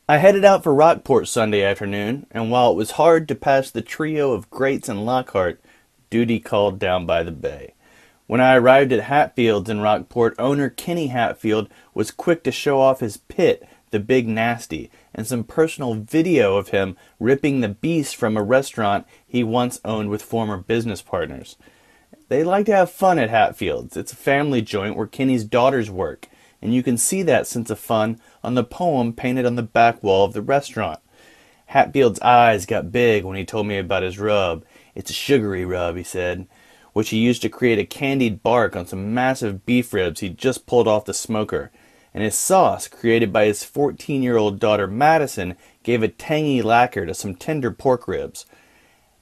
I headed out for Rockport Sunday afternoon, and while it was hard to pass the trio of Greats and Lockhart, duty called down by the bay. When I arrived at Hatfield's in Rockport, owner Kenny Hatfield was quick to show off his pit, the Big Nasty, and some personal video of him ripping the beast from a restaurant he once owned with former business partners. They like to have fun at Hatfield's. It's a family joint where Kenny's daughters work, and you can see that sense of fun on the poem painted on the back wall of the restaurant. Hatfield's eyes got big when he told me about his rub. It's a sugary rub, he said, which he used to create a candied bark on some massive beef ribs he'd just pulled off the smoker. And his sauce, created by his 14-year-old daughter Madison, gave a tangy lacquer to some tender pork ribs.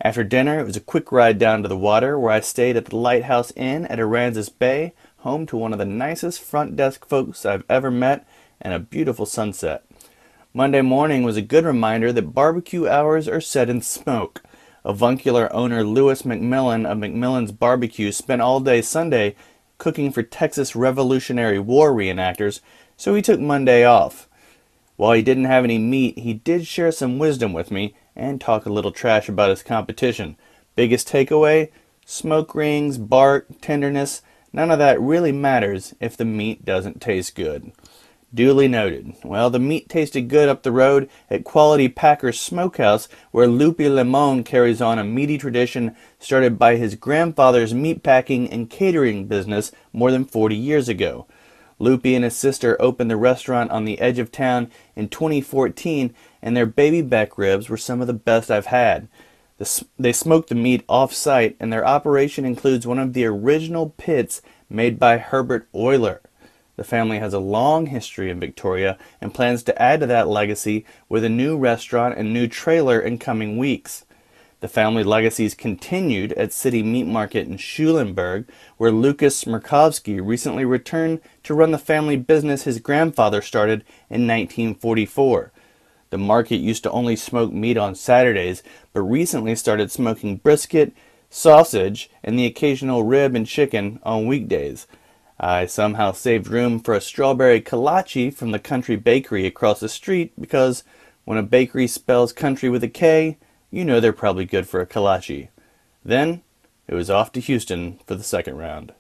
After dinner, it was a quick ride down to the water, where I stayed at the Lighthouse Inn at Aransas Bay, home to one of the nicest front desk folks I've ever met, and a beautiful sunset. Monday morning was a good reminder that barbecue hours are set in smoke. Avuncular owner Lewis McMillan of McMillan's Barbecue spent all day Sunday cooking for Texas Revolutionary War reenactors, so he took Monday off. While he didn't have any meat, he did share some wisdom with me and talk a little trash about his competition. Biggest takeaway? Smoke rings, bark, tenderness, none of that really matters if the meat doesn't taste good. Duly noted. Well, the meat tasted good up the road at Quality Packers Smokehouse, where Lupe Limon carries on a meaty tradition started by his grandfather's meatpacking and catering business more than 40 years ago. Lupe and his sister opened the restaurant on the edge of town in 2014, and their baby back ribs were some of the best I've had. They smoke the meat off-site, and their operation includes one of the original pits made by Herbert Euler. The family has a long history in Victoria and plans to add to that legacy with a new restaurant and new trailer in coming weeks. The family legacies continued at City Meat Market in Schulenburg, where Lucas Smirkovsky recently returned to run the family business his grandfather started in 1944. The market used to only smoke meat on Saturdays, but recently started smoking brisket, sausage, and the occasional rib and chicken on weekdays. I somehow saved room for a strawberry kolache from the country bakery across the street because when a bakery spells country with a K, you know they're probably good for a kolache. Then, it was off to Houston for the second round.